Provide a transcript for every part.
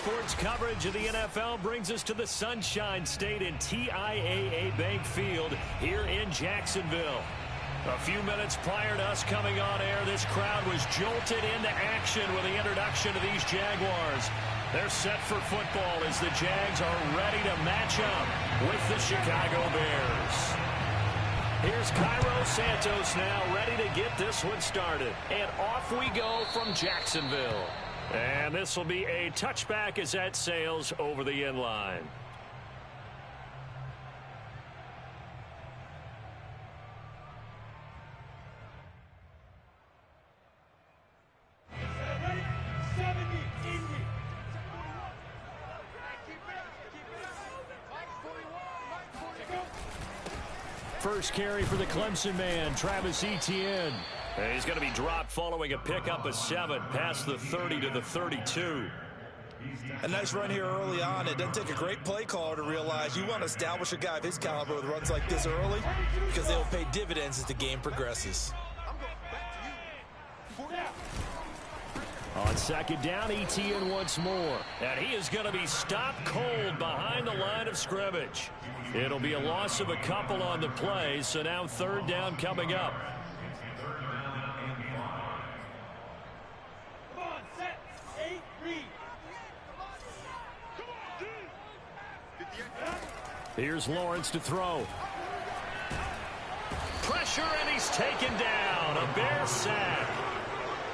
sports coverage of the NFL brings us to the Sunshine State in TIAA Bank Field here in Jacksonville. A few minutes prior to us coming on air, this crowd was jolted into action with the introduction of these Jaguars. They're set for football as the Jags are ready to match up with the Chicago Bears. Here's Cairo Santos now ready to get this one started. And off we go from Jacksonville. And this will be a touchback as that sails over the end line. First carry for the Clemson man, Travis Etienne. And he's going to be dropped following a pickup of 7 past the 30 to the 32. A nice run here early on. It doesn't take a great play caller to realize you want to establish a guy of his caliber with runs like this early because they'll pay dividends as the game progresses. On second down, Etienne once more. And he is going to be stopped cold behind the line of scrimmage. It'll be a loss of a couple on the play, so now third down coming up. Here's Lawrence to throw. Pressure, and he's taken down. A Bear sack.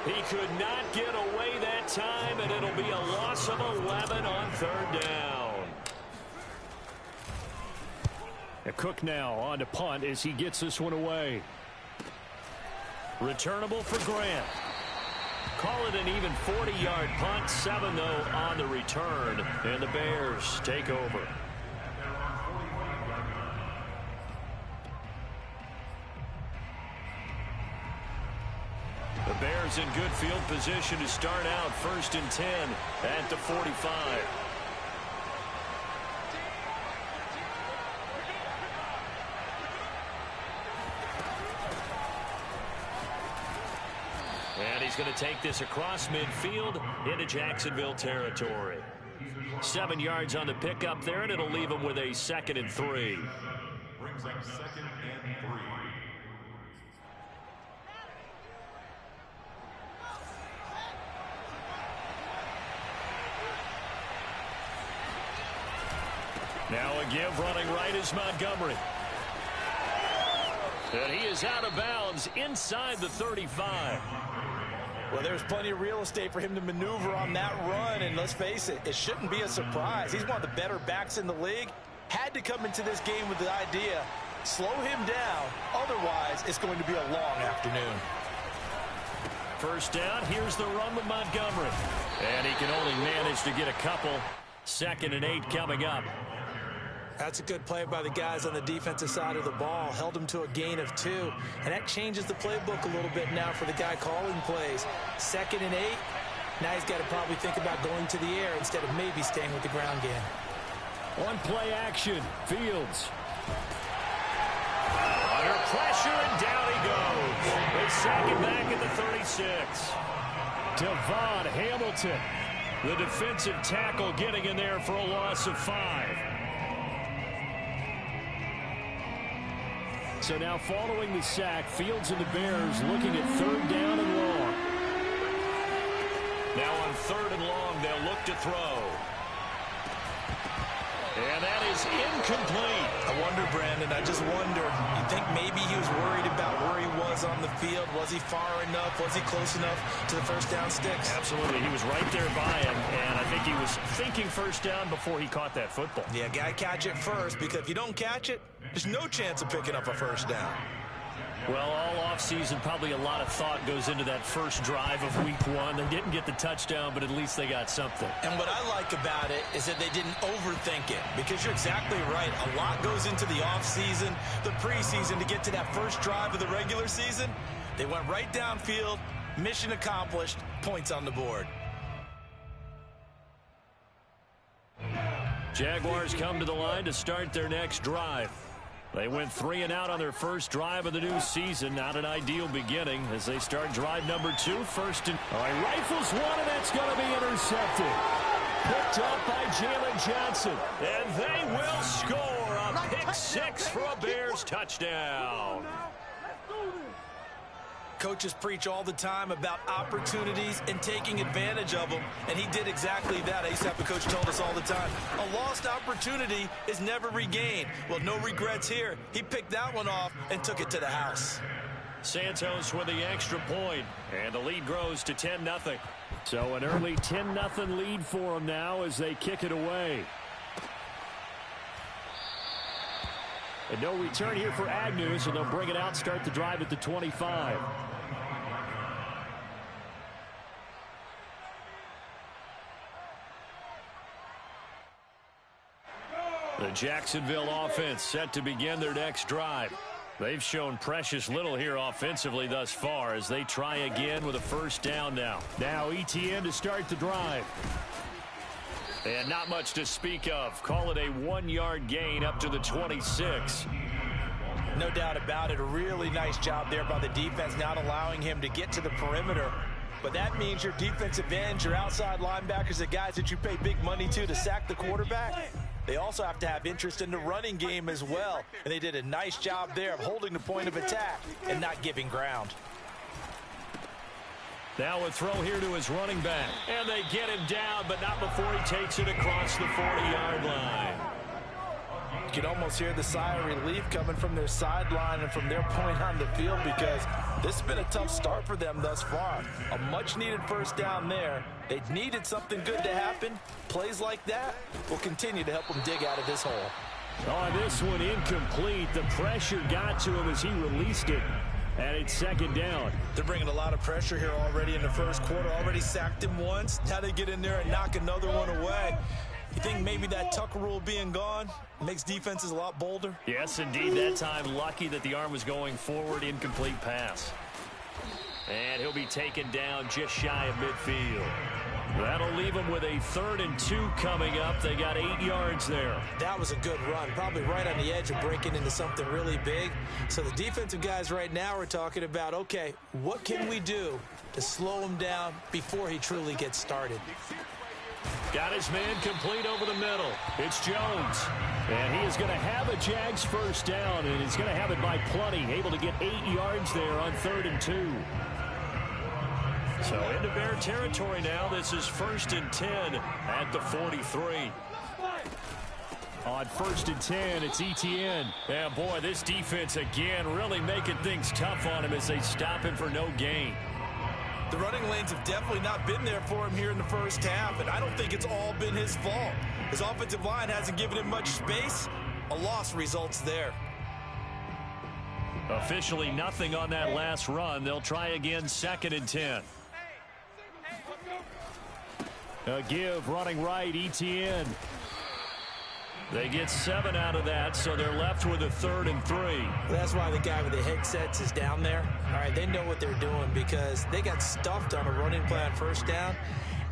He could not get away that time, and it'll be a loss of 11 on third down. And Cook now on to punt as he gets this one away. Returnable for Grant. Call it an even 40-yard punt. 7, though, on the return. And the Bears take over. The Bears in good field position to start out 1st and 10 at the 45. And he's going to take this across midfield into Jacksonville territory. 7 yards on the pickup there, and it'll leave him with a 2nd and 3. Brings up 2nd and 3. Now a give running right is Montgomery. And he is out of bounds inside the 35. Well, there's plenty of real estate for him to maneuver on that run, and let's face it, it shouldn't be a surprise. He's one of the better backs in the league. Had to come into this game with the idea, slow him down, otherwise it's going to be a long afternoon. First down, here's the run with Montgomery. And he can only manage to get a couple. 2nd and 8 coming up. That's a good play by the guys on the defensive side of the ball. Held him to a gain of 2. And that changes the playbook a little bit now for the guy calling plays. 2nd and 8. Now he's got to probably think about going to the air instead of maybe staying with the ground game. On play action, Fields. Under pressure, and down he goes. They sack him back at the 36. Devon Hamilton, the defensive tackle, getting in there for a loss of 5. So now following the sack, Fields and the Bears looking at 3rd down and long. Now on 3rd and long, they'll look to throw. And that is incomplete. I wonder, Brandon, I just wonder. You think maybe he was worried about where he was on the field? Was he far enough? Was he close enough to the first down sticks? Absolutely. He was right there by him, and I think he was thinking first down before he caught that football. Yeah, got to catch it first, because if you don't catch it, there's no chance of picking up a first down. Well, all offseason, probably a lot of thought goes into that first drive of week 1. They didn't get the touchdown, but at least they got something. And what I like about it is that they didn't overthink it, because you're exactly right. A lot goes into the offseason, the preseason, to get to that first drive of the regular season. They went right downfield, mission accomplished, points on the board. Jaguars come to the line to start their next drive. They went 3 and out on their first drive of the new season. Not an ideal beginning as they start drive number 2. 1st and... All right, rifles one, and that's going to be intercepted. picked up by Jalen Johnson. And they will score a pick six for a Bears touchdown. Coaches preach all the time about opportunities and taking advantage of them, and he did exactly that. I used to have a coach told us all the time, a lost opportunity is never regained. Well, no regrets here. He picked that one off and took it to the house. Santos with the extra point, and the lead grows to 10-0. So an early 10-0 lead for them now as they kick it away. And no return here for Agnew, so they'll bring it out, start the drive at the 25. The Jacksonville offense set to begin their next drive. They've shown precious little here offensively thus far as they try again with a first down now. Now ETN to start the drive. And not much to speak of. Call it a 1-yard gain up to the 26. No doubt about it. A really nice job there by the defense, not allowing him to get to the perimeter. But that means your defensive ends, your outside linebackers, the guys that you pay big money to sack the quarterback, they also have to have interest in the running game as well. And they did a nice job there of holding the point of attack and not giving ground. Now a throw here to his running back. And they get him down, but not before he takes it across the 40-yard line. You can almost hear the sigh of relief coming from their sideline and from their point on the field, because this has been a tough start for them thus far. A much-needed first down there. They needed something good to happen. Plays like that will continue to help them dig out of this hole. On this one, incomplete. The pressure got to him as he released it. And it's second down. They're bringing a lot of pressure here already in the first quarter. Already sacked him once. Now they get in there and knock another one away. You think maybe that Tucker rule being gone makes defenses a lot bolder? Yes, indeed. That time, lucky that the arm was going forward. Incomplete pass. And he'll be taken down just shy of midfield. That'll leave them with a 3rd and 2 coming up. They got 8 yards there. That was a good run. Probably right on the edge of breaking into something really big. So the defensive guys right now are talking about, okay, what can we do to slow him down before he truly gets started? Got his man complete over the middle. It's Jones. And he is going to have a Jags first down, and he's going to have it by plenty. Able to get 8 yards there on 3rd and 2. So into Bear territory now. This is 1st and 10 at the 43. On 1st and 10, it's ETN. Yeah, boy, this defense again really making things tough on him as they stop him for no gain. The running lanes have definitely not been there for him here in the first half, and I don't think it's all been his fault. His offensive line hasn't given him much space. A loss results there. Officially nothing on that last run. They'll try again, 2nd and 10. A give, running right, ETN. They get 7 out of that, so they're left with a 3rd and 3. That's why the guy with the headsets is down there. All right, they know what they're doing because they got stuffed on a running play on first down.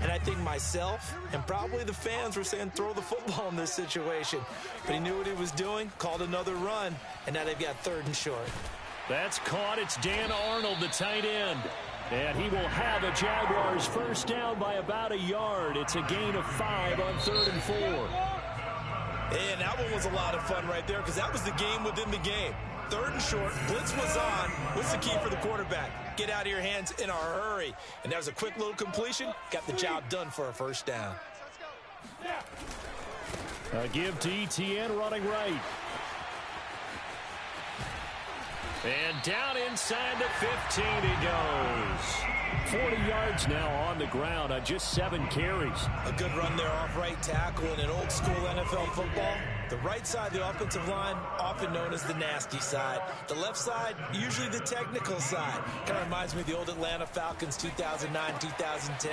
And I think myself and probably the fans were saying throw the football in this situation. But he knew what he was doing, called another run, and now they've got 3rd and short. That's caught. It's Dan Arnold, the tight end. And he will have a Jaguars first down by about a yard. It's a gain of 5 on 3rd and 4. And that one was a lot of fun right there because that was the game within the game. 3rd and short, blitz was on. What's the key for the quarterback? Get out of your hands in a hurry. And that was a quick little completion. Got the job done for a first down. A give to ETN running right. And down inside the 15 he goes. 40 yards now on the ground on just 7 carries. A good run there off right tackle in an old school NFL football. The right side of the offensive line, often known as the nasty side. The left side, usually the technical side. Kind of reminds me of the old Atlanta Falcons 2009, 2010.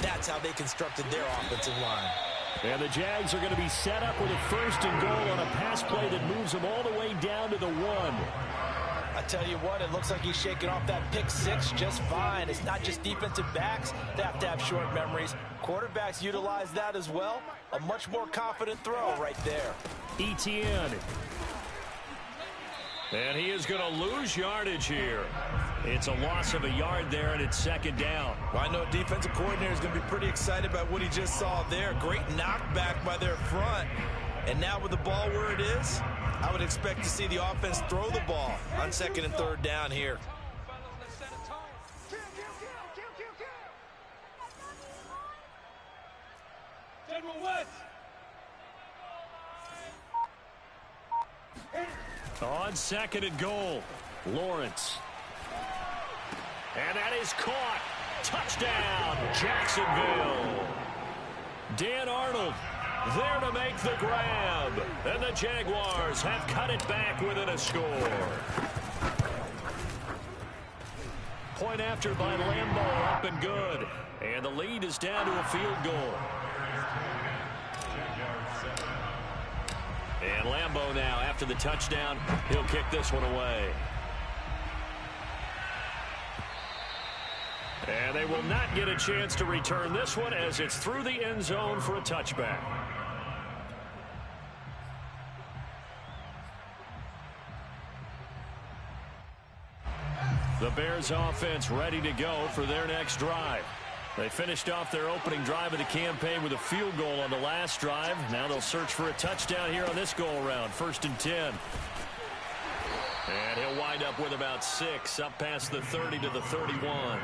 That's how they constructed their offensive line. And the Jags are going to be set up with a 1st and goal on a pass play that moves them all the way down to the 1. I tell you what, it looks like he's shaking off that pick 6 just fine. It's not just defensive backs that have to have short memories. Quarterbacks utilize that as well. A much more confident throw right there. ETN. And he is going to lose yardage here. It's a loss of a yard there, and it's second down. Well, I know defensive coordinator is going to be pretty excited about what he just saw there. Great knockback by their front. And now with the ball where it is, I would expect to see the offense throw the ball on second and third down here. On second and goal, Lawrence. And that is caught. Touchdown, Jacksonville. Dan Arnold there to make the grab. And the Jaguars have cut it back within a score. Point after by Lambeau, up and good. And the lead is down to a field goal. And Lambeau now, after the touchdown, he'll kick this one away. And they will not get a chance to return this one as it's through the end zone for a touchback. The Bears offense ready to go for their next drive. They finished off their opening drive of the campaign with a field goal on the last drive. Now they'll search for a touchdown here on this go-around. 1st and 10. And he'll wind up with about 6, up past the 30 to the 31.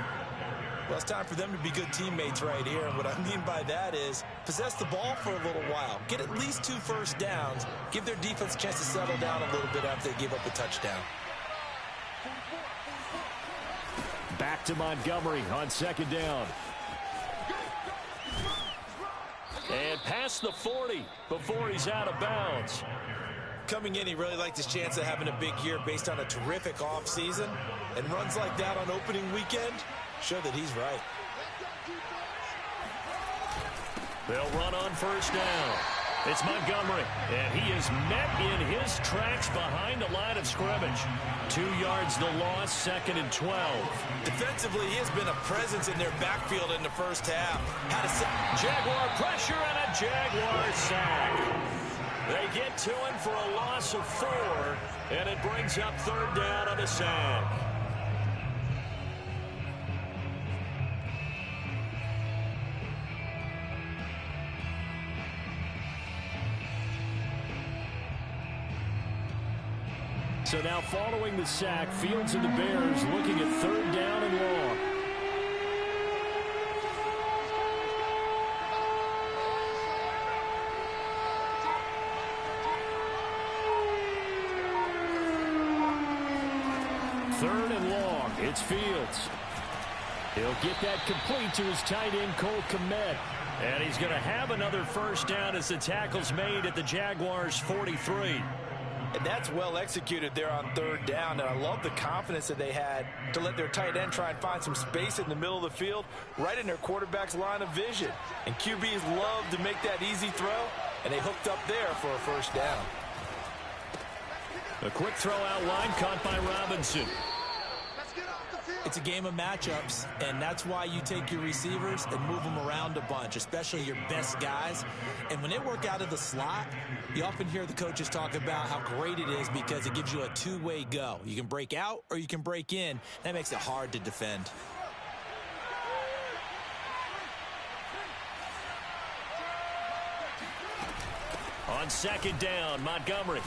Well, it's time for them to be good teammates right here. And what I mean by that is possess the ball for a little while. Get at least 2 first downs. Give their defense a chance to settle down a little bit after they give up the touchdown. Back to Montgomery on second down. And past the 40 before he's out of bounds. Coming in, he really liked his chance of having a big year based on a terrific offseason. And runs like that on opening weekend show that he's right. They'll run on first down. It's Montgomery, and he is met in his tracks behind the line of scrimmage. 2 yards the loss, 2nd and 12. Defensively, he has been a presence in their backfield in the first half. Had a Jaguar pressure and a Jaguar sack. They get to him for a loss of 4, and it brings up third down on a sack. So now following the sack, Fields and the Bears looking at third down and long. Third and long, it's Fields. He'll get that complete to his tight end, Cole Kmet. And he's going to have another first down as the tackle's made at the Jaguars' 43. And that's well executed there on third down. And I love the confidence that they had to let their tight end try and find some space in the middle of the field, right in their quarterback's line of vision. And QBs love to make that easy throw, and they hooked up there for a first down. A quick throw out line caught by Robinson. It's a game of matchups, and that's why you take your receivers and move them around a bunch, especially your best guys. And when they work out of the slot, you often hear the coaches talk about how great it is because it gives you a two-way go. You can break out or you can break in. That makes it hard to defend. On second down, Montgomery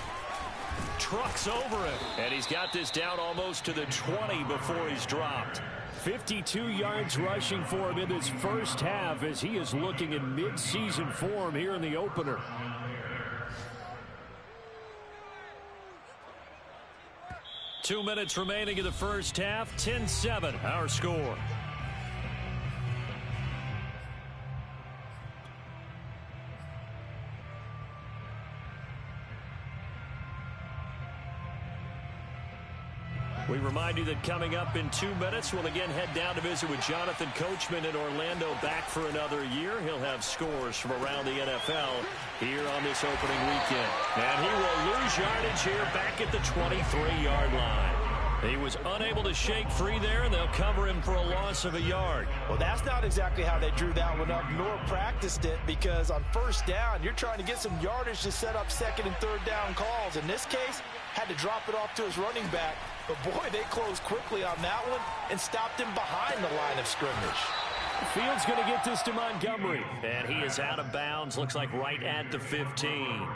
trucks over him, and he's got this down almost to the 20 before he's dropped. 52 yards rushing for him in this first half as he is looking in mid-season form here in the opener. Two minutes remaining in the first half, 10-7 our score. We remind you that coming up in 2 minutes, we'll again head down to visit with Jonathan Coachman in Orlando, back for another year. He'll have scores from around the NFL here on this opening weekend. And he will lose yardage here back at the 23-yard line. He was unable to shake free there, and they'll cover him for a loss of a yard. Well, that's not exactly how they drew that one up, nor practiced it, because on first down, you're trying to get some yardage to set up second and third down calls. In this case, had to drop it off to his running back. But, boy, they closed quickly on that one and stopped him behind the line of scrimmage. Fields going to get this to Montgomery. And he is out of bounds, looks like right at the 15.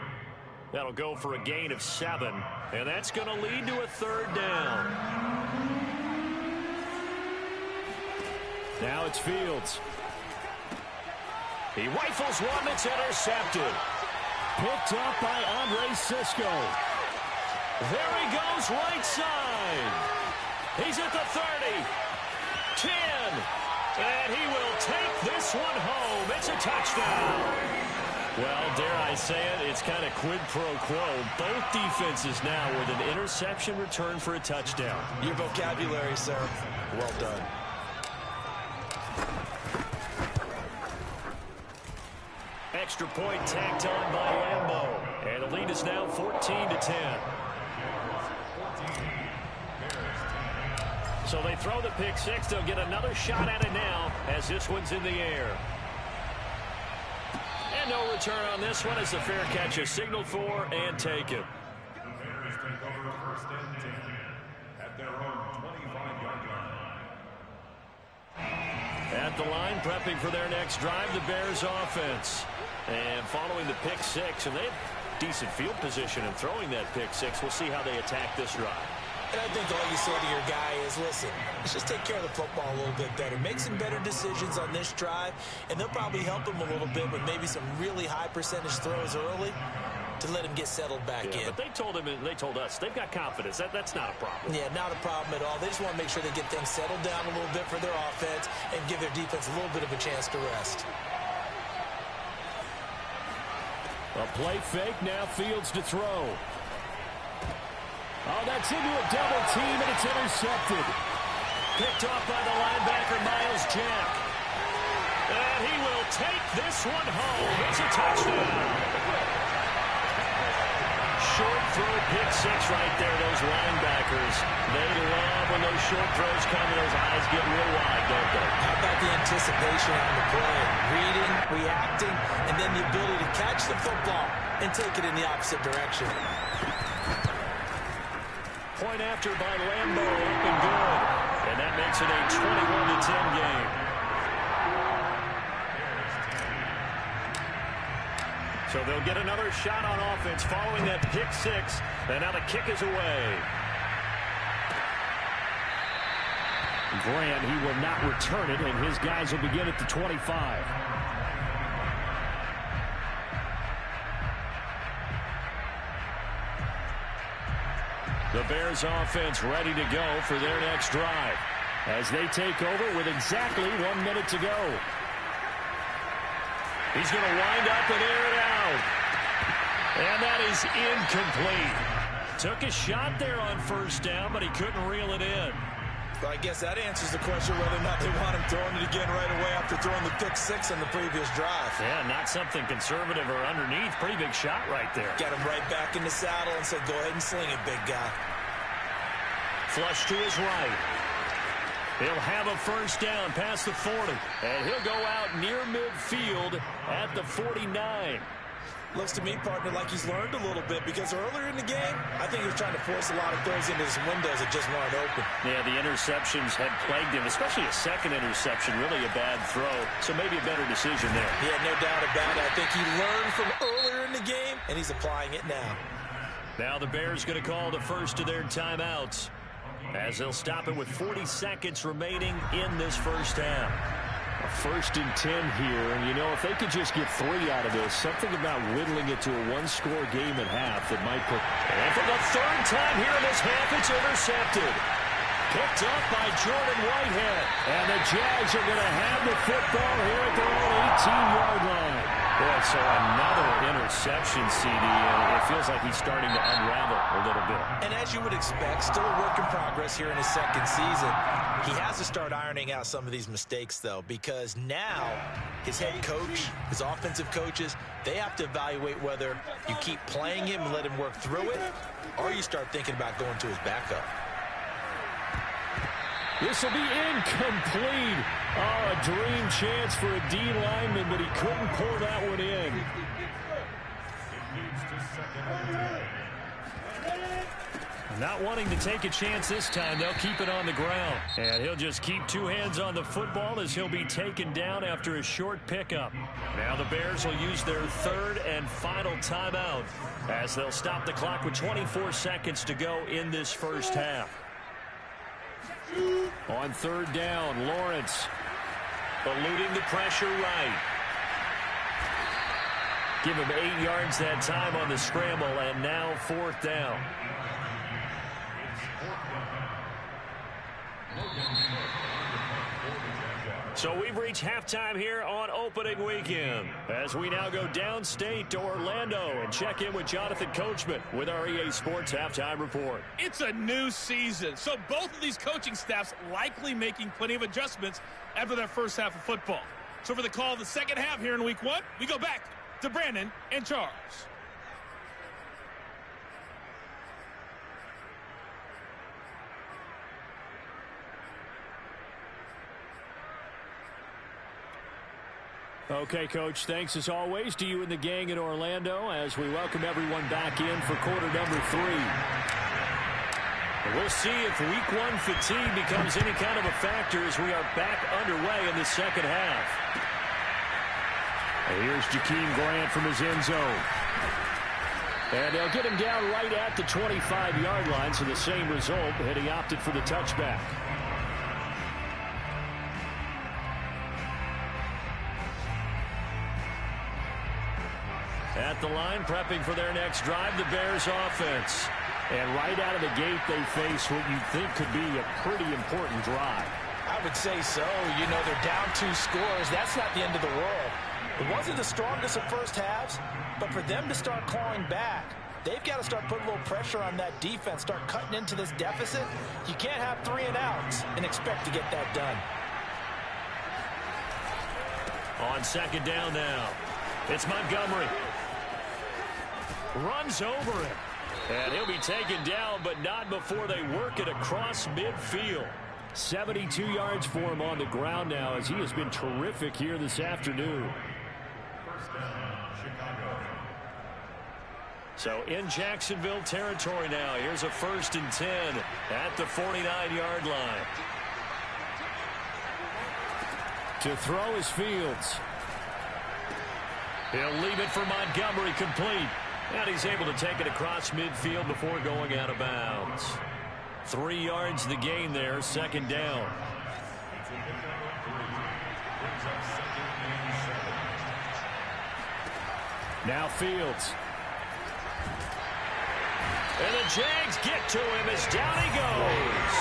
That'll go for a gain of 7. And that's going to lead to a third down. Now it's Fields. He rifles one that's intercepted. Picked up by Andre Sisco. There he goes right side. He's at the 30. 10. And he will take this one home. It's a touchdown. Well, dare I say it, it's kind of quid pro quo. Both defenses now with an interception return for a touchdown. Your vocabulary, sir. Well done. Extra point tacked on by Lambeau. And the lead is now 14-10. So they throw the pick six. They'll get another shot at it now as this one's in the air. And no return on this one as the fair catch is signaled for and taken. Bears take over first and 10 at their own 25-yard line. At the line, prepping for their next drive, the Bears offense. And following the pick six, and they have decent field position in throwing that pick six. We'll see how they attack this drive. And I think all you say to your guy is, listen, let's just take care of the football a little bit better. Make some better decisions on this drive, and they'll probably help him a little bit with maybe some really high percentage throws early to let him get settled back in. But they told us they've got confidence. That's not a problem. Yeah, not a problem at all. They just want to make sure they get things settled down a little bit for their offense and give their defense a little bit of a chance to rest. A play fake, now Fields to throw. Oh, that's into a double team, and it's intercepted. Picked off by the linebacker, Miles Jack. And he will take this one home. It's a touchdown. Short throw, pick six right there, those linebackers. They love when those short throws come and those eyes get real wide, don't they? How about the anticipation on the play? Reading, reacting, and then the ability to catch the football and take it in the opposite direction. Point after by Lambeau, up and good. And that makes it a 21-10 game. So they'll get another shot on offense following that pick six. And now the kick is away. Grant, he will not return it, and his guys will begin at the 25. The Bears offense ready to go for their next drive as they take over with exactly 1 minute to go. He's going to wind up and air it out. And that is incomplete. Took a shot there on first down, but he couldn't reel it in. Well, I guess that answers the question whether or not they want him throwing it again right away after throwing the pick six on the previous drive. Yeah, not something conservative or underneath. Pretty big shot right there. Got him right back in the saddle and said, go ahead and sling it, big guy. Flush to his right. He'll have a first down past the 40. And he'll go out near midfield at the 49. Looks to me, partner, like he's learned a little bit because earlier in the game, I think he was trying to force a lot of throws into some windows that just weren't open. Yeah, the interceptions had plagued him, especially a second interception, really a bad throw. So maybe a better decision there. Yeah, no doubt about it. I think he learned from earlier in the game, and he's applying it now. Now the Bears going to call the first of their timeouts as they'll stop it with 40 seconds remaining in this first half. A 1st and 10 here, and you know, if they could just get 3 out of this, something about whittling it to a one-score game at half that might put... And for the third time here in this half, it's intercepted. Picked up by Jordan Whitehead. And the Jags are going to have the football here at their own 18-yard line. Boy, so another interception, CD, and it feels like he's starting to unravel a little bit. And as you would expect, still a work in progress here in his second season. He has to start ironing out some of these mistakes, though, because now his head coach, his offensive coaches, they have to evaluate whether you keep playing him and let him work through it, or you start thinking about going to his backup. This will be incomplete. Oh, a dream chance for a D lineman, but he couldn't pull that one in. Not wanting to take a chance this time, they'll keep it on the ground. And he'll just keep two hands on the football as he'll be taken down after a short pickup. Now the Bears will use their third and final timeout as they'll stop the clock with 24 seconds to go in this first half. On third down, Lawrence eluding the pressure right. Give him 8 yards that time on the scramble, and now fourth down. So we've reached halftime here on opening weekend as we now go downstate to Orlando and check in with Jonathan Coachman with our EA Sports Halftime Report. It's a new season, so both of these coaching staffs likely making plenty of adjustments after their first half of football. So for the call of the second half here in week one, we go back to Brandon and Charles. Okay, Coach, thanks as always to you and the gang in Orlando as we welcome everyone back in for quarter number 3. And we'll see if week one fatigue becomes any kind of a factor as we are back underway in the second half. And here's Jakeem Grant from his end zone. And they'll get him down right at the 25-yard line, so the same result, and he opted for the touchback. At the line, prepping for their next drive, the Bears offense. And right out of the gate, they face what you think could be a pretty important drive. I would say so. You know, they're down 2 scores. That's not the end of the world. It wasn't the strongest of first halves, but for them to start clawing back, they've got to start putting a little pressure on that defense, start cutting into this deficit. You can't have 3 and outs and expect to get that done. On second down now, it's Montgomery. Runs over him. And he'll be taken down, but not before they work it across midfield. 72 yards for him on the ground now as he has been terrific here this afternoon. So in Jacksonville territory now. Here's a 1st and 10 at the 49-yard line. To throw is Fields. He'll leave it for Montgomery, complete. And he's able to take it across midfield before going out of bounds. 3 yards the gain there, second down. Now Fields. And the Jags get to him as down he goes.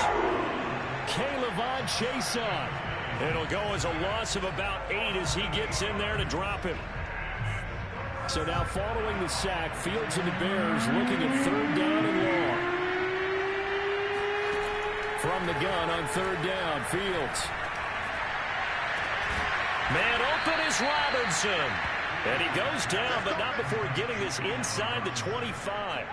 Caleb Chason. It'll go as a loss of about 8 as he gets in there to drop him. So now following the sack, Fields and the Bears looking at third down and long. From the gun on third down, Fields. Man open is Robinson. And he goes down, but not before getting this inside the 25.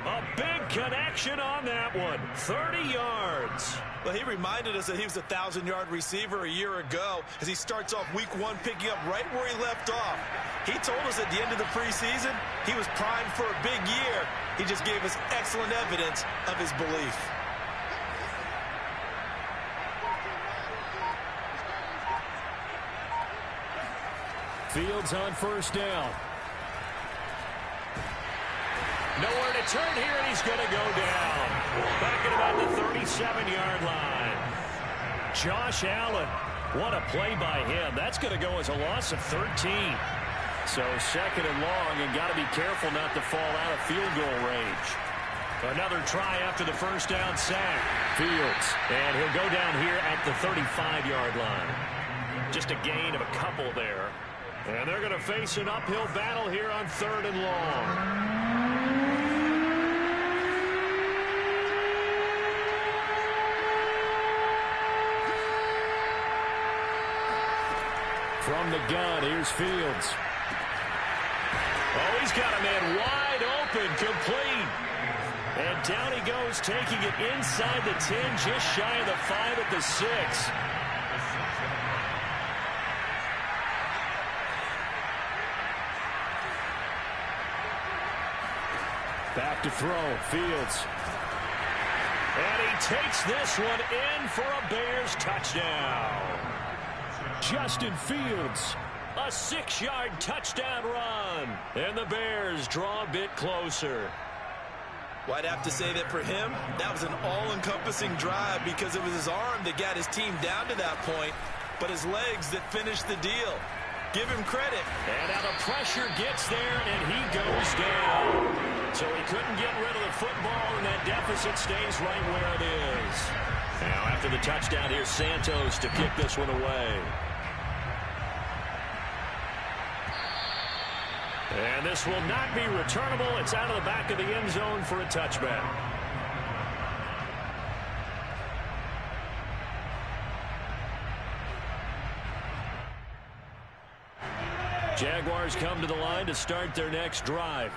A big connection on that one. 30 yards. Well, he reminded us that he was a 1,000-yard receiver a year ago as he starts off week one picking up right where he left off. He told us at the end of the preseason he was primed for a big year. He just gave us excellent evidence of his belief. Fields on first down. Nowhere to turn here, and he's going to go down. Back at about the 37-yard line. Josh Allen, what a play by him. That's going to go as a loss of 13. So second and long, and got to be careful not to fall out of field goal range. Another try after the first down sack. Fields, and he'll go down here at the 35-yard line. Just a gain of a couple there. And they're going to face an uphill battle here on third and long. From the gun, here's Fields. Oh, he's got a man wide open, complete. And down he goes, taking it inside the 10, just shy of the 5 at the 6. Back to throw, Fields. And he takes this one in for a Bears touchdown. Justin Fields, a 6-yard touchdown run. And the Bears draw a bit closer. Well, I'd have to say that for him, that was an all-encompassing drive because it was his arm that got his team down to that point, but his legs that finished the deal. Give him credit. And now the pressure gets there, and he goes down. So he couldn't get rid of the football, and that deficit stays right where it is. Now after the touchdown, here's Santos to kick this one away. And this will not be returnable. It's out of the back of the end zone for a touchback. Jaguars come to the line to start their next drive.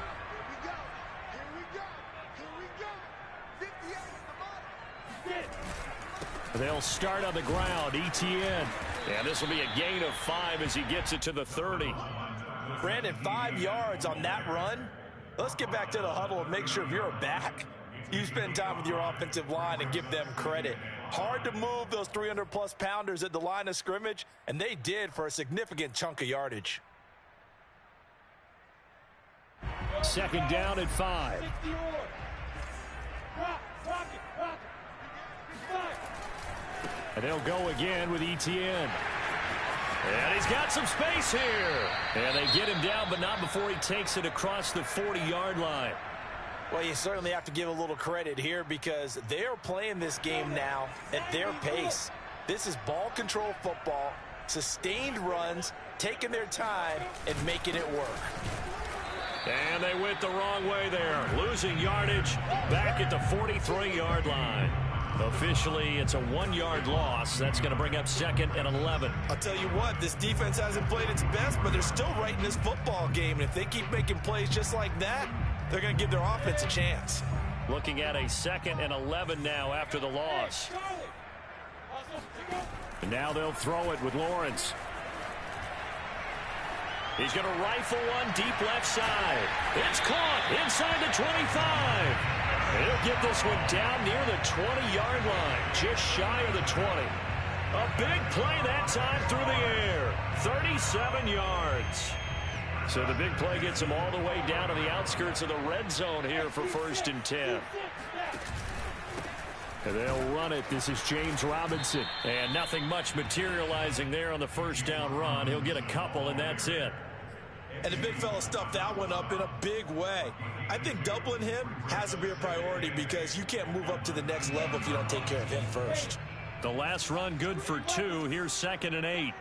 They'll start on the ground. ETN. And this will be a gain of 5 as he gets it to the 30. Brandon, 5 yards on that run. Let's get back to the huddle and make sure if you're a back, you spend time with your offensive line and give them credit. Hard to move those 300-plus pounders at the line of scrimmage, and they did for a significant chunk of yardage. Second down at 5. And they'll go again with ETN. And he's got some space here. And they get him down, but not before he takes it across the 40-yard line. Well, you certainly have to give a little credit here because they're playing this game now at their pace. This is ball control football, sustained runs, taking their time, and making it work. And they went the wrong way there, losing yardage back at the 43-yard line. Officially, it's a 1-yard loss. That's going to bring up second and 11. I'll tell you what, this defense hasn't played its best, but they're still right in this football game. And if they keep making plays just like that, they're going to give their offense a chance. Looking at a second and 11 now after the loss. And now they'll throw it with Lawrence. He's going to rifle one deep left side. It's caught inside the 25. He'll get this one down near the 20-yard line, just shy of the 20. A big play that time through the air, 37 yards. So the big play gets him all the way down to the outskirts of the red zone here for 1st and 10. And they'll run it. This is James Robinson. And nothing much materializing there on the first down run. He'll get a couple, and that's it. And the big fella stuffed that one up in a big way. I think doubling him has to be a priority because you can't move up to the next level if you don't take care of him first. The last run good for 2. Here's 2nd and 8.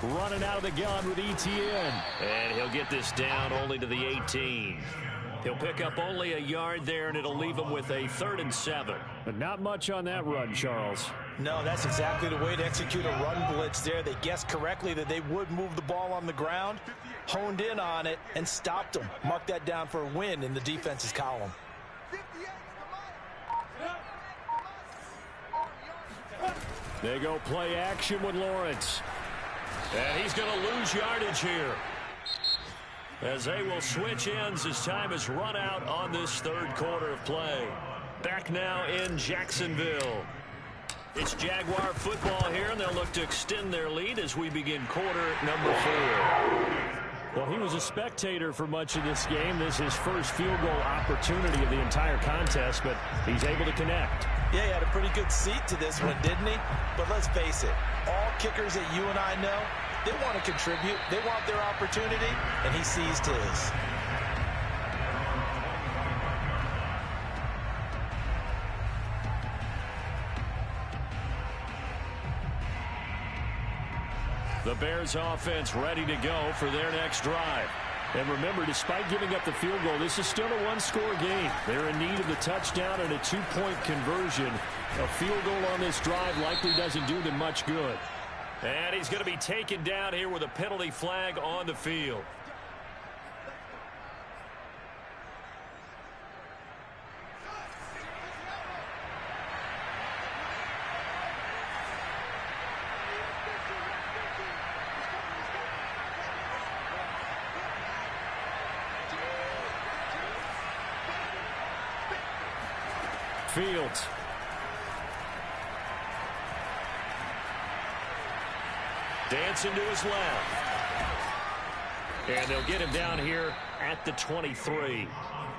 Running out of the gun with ETN. And he'll get this down only to the 18. He'll pick up only a yard there, and it'll leave him with a 3rd and 7. But not much on that run, Charles. No, that's exactly the way to execute a run blitz there. They guessed correctly that they would move the ball on the ground, honed in on it, and stopped them. Mark that down for a win in the defense's column. They go play action with Lawrence. And he's going to lose yardage here, as they will switch ends as time has run out on this 3rd quarter of play. Back now in Jacksonville. It's Jaguar football here, and they'll look to extend their lead as we begin quarter number 4. Well, he was a spectator for much of this game. This is his first field goal opportunity of the entire contest, but he's able to connect. Yeah, he had a pretty good seat to this one, didn't he? But let's face it, all kickers that you and I know, they want to contribute. They want their opportunity, and he seized his. The Bears offense ready to go for their next drive. And remember, despite giving up the field goal, this is still a 1-score game. They're in need of the touchdown and a 2-point conversion. A field goal on this drive likely doesn't do them much good. And he's going to be taken down here with a penalty flag on the field. Fields. Dancing to his left. And they'll get him down here at the 23.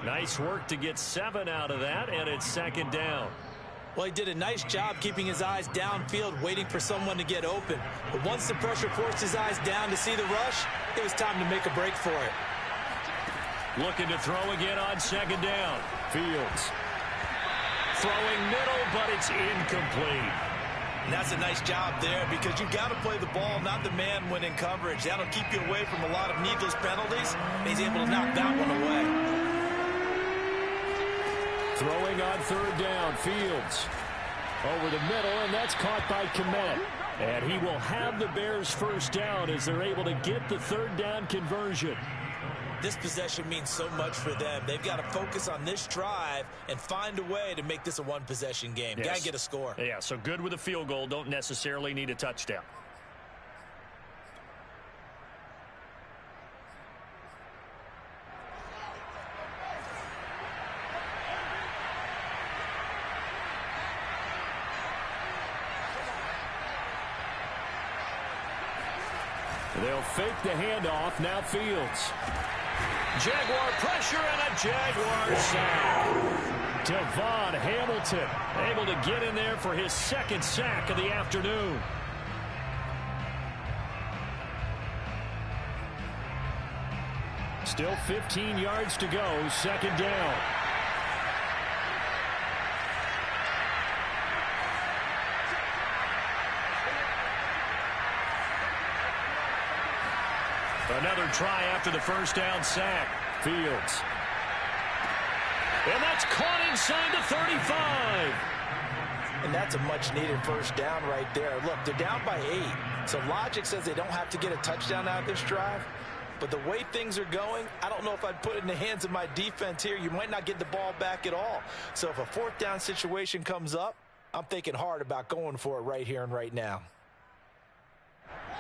Nice work to get 7 out of that, and it's second down. Well, he did a nice job keeping his eyes downfield, waiting for someone to get open. But once the pressure forced his eyes down to see the rush, it was time to make a break for it. Looking to throw again on second down. Fields. Throwing middle, but it's incomplete. And that's a nice job there because you've got to play the ball, not the man when in coverage. That'll keep you away from a lot of needless penalties. And he's able to knock that one away. Throwing on third down, Fields. Over the middle, and that's caught by Kmet. And he will have the Bears first down as they're able to get the third down conversion. This possession means so much for them. They've got to focus on this drive and find a way to make this a one-possession game. Yes. Got to get a score. Yeah, so good with a field goal. Don't necessarily need a touchdown. They'll fake the handoff. Now Fields. Jaguar pressure and a Jaguar sack. Devon Hamilton able to get in there for his second sack of the afternoon. Still 15 yards to go. Second down. Another try after the first down sack. Fields. And that's caught inside the 35. And that's a much-needed first down right there. Look, they're down by 8. So logic says they don't have to get a touchdown out of this drive. But the way things are going, I don't know if I'd put it in the hands of my defense here. You might not get the ball back at all. So if a fourth down situation comes up, I'm thinking hard about going for it right here and right now.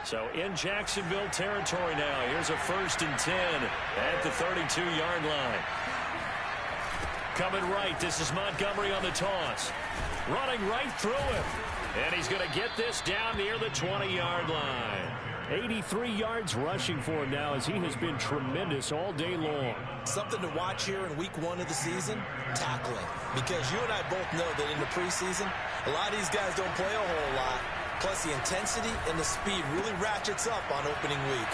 So in Jacksonville territory now. Here's a 1st and 10 at the 32-yard line. Coming right. This is Montgomery on the toss. Running right through him. And he's going to get this down near the 20-yard line. 83 yards rushing for him now as he has been tremendous all day long. Something to watch here in week 1 of the season, tackling. Because you and I both know that in the preseason, a lot of these guys don't play a whole lot. Plus, the intensity and the speed really ratchets up on opening week.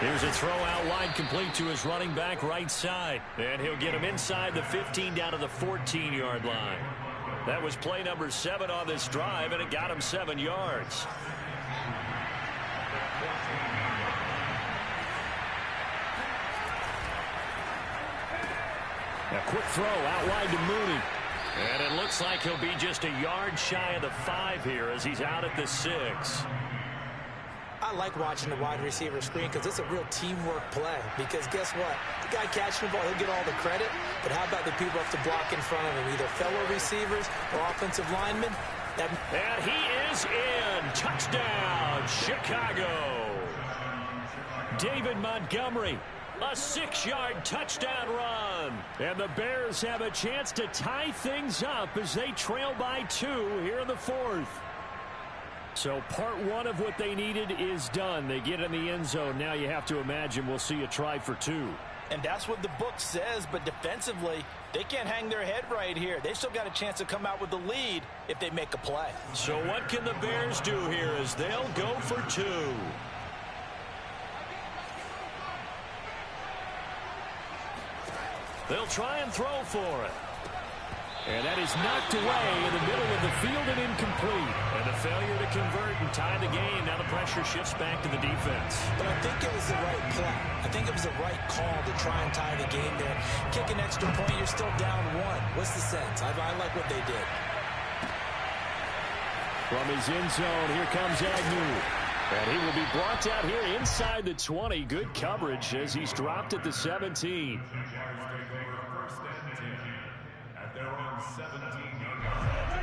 Here's a throw out wide complete to his running back right side. And he'll get him inside the 15 down to the 14-yard line. That was play number 7 on this drive, and it got him 7 yards. A quick throw out wide to Mooney. And it looks like he'll be just a yard shy of the 5 here as he's out at the 6. I like watching the wide receiver screen because it's a real teamwork play. Because guess what? The guy catching the ball, he'll get all the credit. But how about the people have to block in front of him? Either fellow receivers or offensive linemen. And he is in. Touchdown, Chicago. David Montgomery. A 6-yard touchdown run. And the Bears have a chance to tie things up as they trail by 2 here in the 4th. So part 1 of what they needed is done. They get in the end zone. Now you have to imagine we'll see a try for 2. And that's what the book says, but defensively, they can't hang their head right here. They still got a chance to come out with the lead if they make a play. So what can the Bears do here as they'll go for 2? They'll try and throw for it. And that is knocked away in the middle of the field and incomplete. And a failure to convert and tie the game. Now the pressure shifts back to the defense. But I think it was the right play. I think it was the right call to try and tie the game there. Kick an extra point, you're still down 1. What's the sense? I like what they did. From his end zone, here comes Agnew. And he will be brought out here inside the 20. Good coverage as he's dropped at the 17.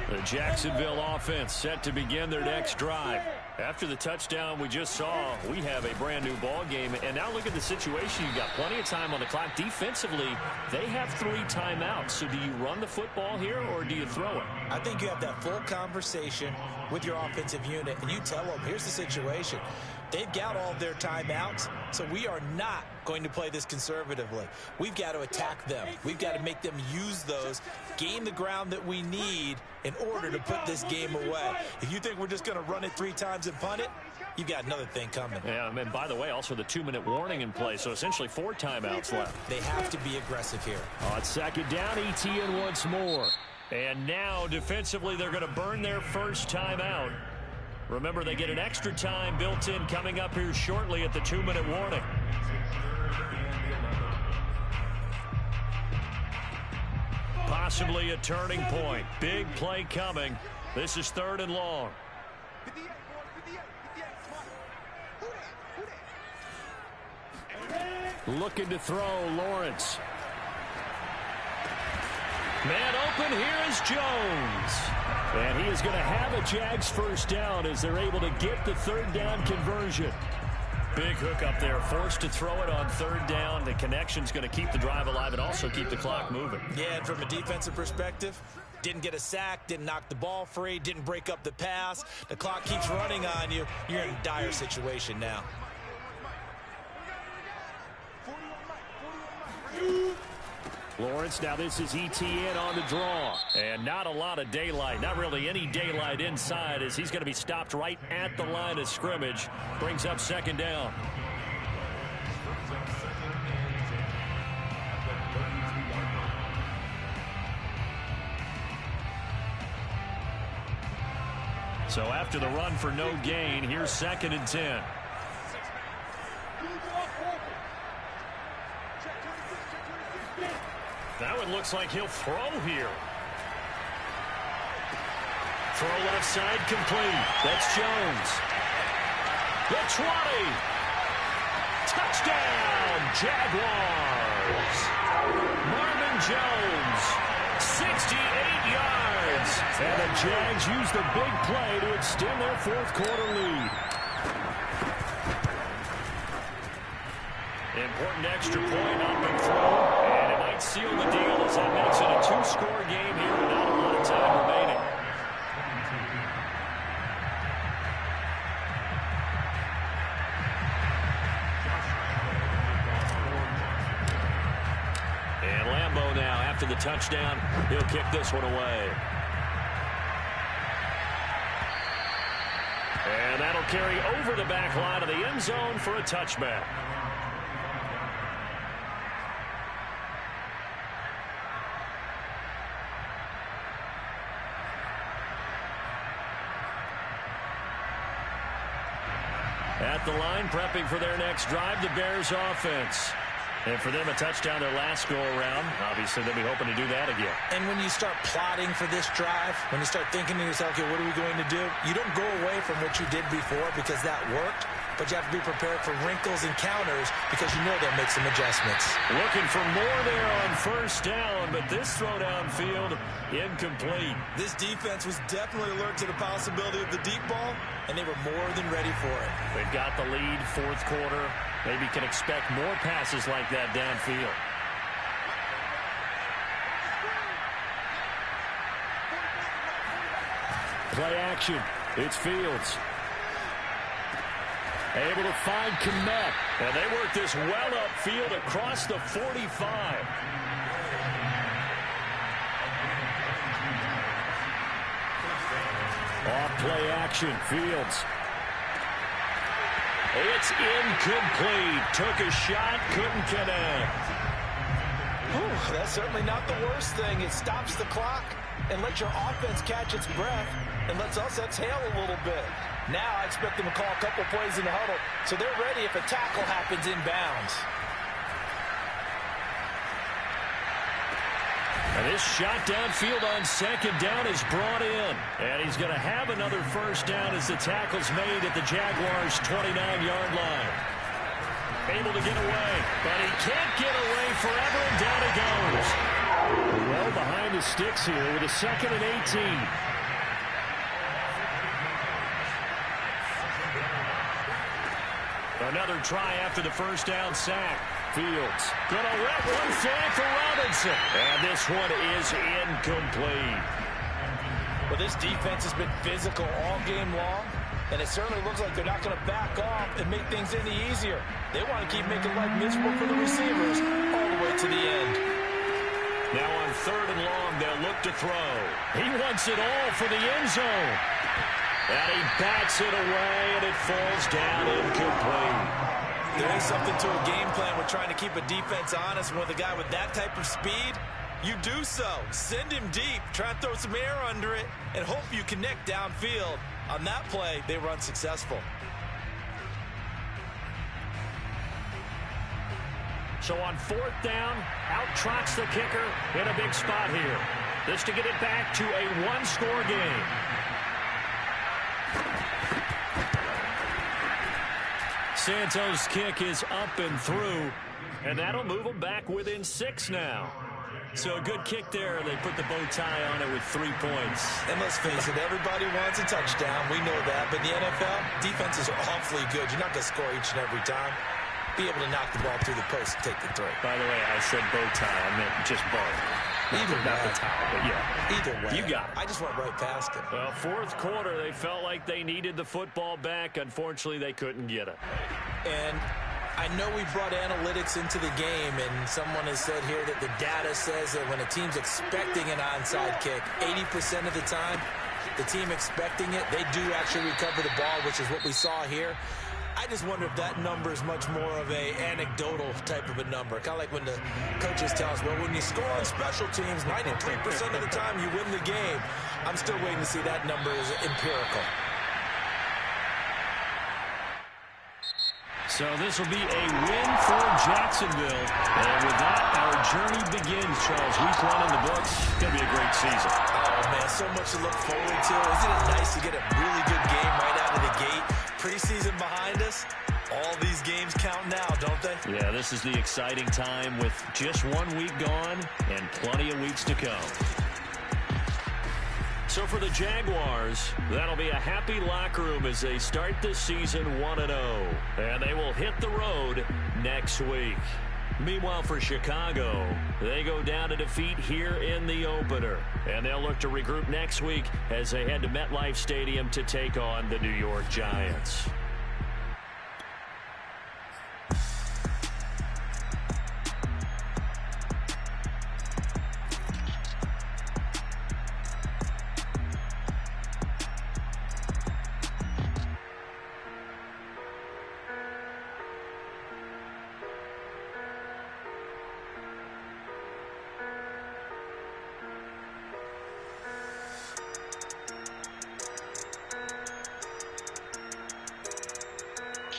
The Jacksonville offense set to begin their next drive. After the touchdown we just saw, we have a brand new ball game. And now look at the situation. You've got plenty of time on the clock. Defensively, they have 3 timeouts. So do you run the football here or do you throw it? I think you have that full conversation with your offensive unit, and you tell them, here's the situation. They've got all of their timeouts, so we are not going to play this conservatively. We've got to attack them. We've got to make them use those, gain the ground that we need in order to put this game away. If you think we're just going to run it 3 times and punt it, you've got another thing coming. Yeah, and by the way, also the 2-minute warning in play, so essentially 4 timeouts left. They have to be aggressive here. On second down, ETN once more. And now, defensively, they're going to burn their first timeout. Remember, they get an extra time built in coming up here shortly at the 2-minute warning. Possibly a turning point. Big play coming. This is 3rd and long. Looking to throw, Lawrence. Man open, here is Jones. And he is going to have a Jags first down as they're able to get the 3rd down conversion. Big hook up there, forced to throw it on 3rd down. The connection's going to keep the drive alive and also keep the clock moving. Yeah, and from a defensive perspective, didn't get a sack, didn't knock the ball free, didn't break up the pass. The clock keeps running on you. You're in a dire situation now. Lawrence, now this is ETN on the draw. And not a lot of daylight, not really any daylight inside as he's going to be stopped right at the line of scrimmage. Brings up 2nd down. So after the run for no gain, here's 2nd and 10. That one looks like he'll throw here. Throw left side complete. That's Jones. The 20. Touchdown, Jaguars. Marvin Jones, 68 yards. And the Jags use the big play to extend their 4th quarter lead. Important extra point up and through. Seal the deal as that makes it a 2-score game here and not a lot of time remaining. And Lambeau now after the touchdown, he'll kick this one away. And that'll carry over the back line of the end zone for a touchback. At the line, prepping for their next drive, the Bears offense. And for them, a touchdown their last go-around. Obviously, they'll be hoping to do that again. And when you start plotting for this drive, when you start thinking to yourself, okay, what are we going to do? You don't go away from what you did before because that worked, but you have to be prepared for wrinkles and counters because you know they'll make some adjustments. Looking for more there on 1st down, but this throw downfield incomplete. This defense was definitely alert to the possibility of the deep ball, and they were more than ready for it. They've got the lead, 4th quarter. Maybe can expect more passes like that downfield. Play action. It's Fields. Able to find Kmet. And they work this well upfield across the 45. Off play action. Fields. It's incomplete. Took a shot, couldn't connect. Whew, that's certainly not the worst thing. It stops the clock and lets your offense catch its breath and lets us exhale a little bit. Now I expect them to call a couple plays in the huddle so they're ready if a tackle happens inbounds. And this shot downfield on 2nd down is brought in. And he's going to have another first down as the tackle's made at the Jaguars' 29-yard line. Able to get away, but he can't get away forever, and down he goes. Well behind the sticks here with a 2nd and 18. Another try after the first down sack. Fields gonna let one fly for Robinson. And this one is incomplete. Well, this defense has been physical all game long, and it certainly looks like they're not going to back off and make things any easier. They want to keep making life miserable for the receivers all the way to the end. Now on 3rd and long, they'll look to throw. He wants it all for the end zone. And he bats it away, and it falls down incomplete. There is something to a game plan with trying to keep a defense honest. With a guy with that type of speed, you do so. Send him deep. Try and throw some air under it and hope you connect downfield. On that play, they were unsuccessful. So on 4th down, out trots the kicker in a big spot here. This to get it back to a one-score game. Santos' kick is up and through, and that'll move them back within 6 now. So a good kick there. They put the bow tie on it with 3 points. And let's face it, everybody wants a touchdown. We know that. But in the NFL, defenses are awfully good. You're not going to score each and every time. Be able to knock the ball through the post and take the throw. By the way, I said bow tie. I meant just bow. Either way. Not the towel, but yeah. Either way. You got it. I just went right past it. Well, 4th quarter, they felt like they needed the football back. Unfortunately, they couldn't get it. And I know we brought analytics into the game, and someone has said here that the data says that when a team's expecting an onside kick, 80% of the time, the team expecting it, they do actually recover the ball, which is what we saw here. I just wonder if that number is much more of a anecdotal type of a number. Kind of like when the coaches tell us, well, when you score on special teams, 93% of the time you win the game. I'm still waiting to see that number is empirical. So this will be a win for Jacksonville. And with that, our journey begins, Charles. Week 1 in the books. It's going to be a great season. Oh, man, so much to look forward to. Isn't it nice to get a really good game right out of the gate? Preseason behind us. All these games count now, don't they? Yeah, this is the exciting time with just 1 week gone and plenty of weeks to come. So for the Jaguars, that'll be a happy locker room as they start this season 1-0. And they will hit the road next week. Meanwhile, for Chicago, they go down to defeat here in the opener. And they'll look to regroup next week as they head to MetLife Stadium to take on the New York Giants.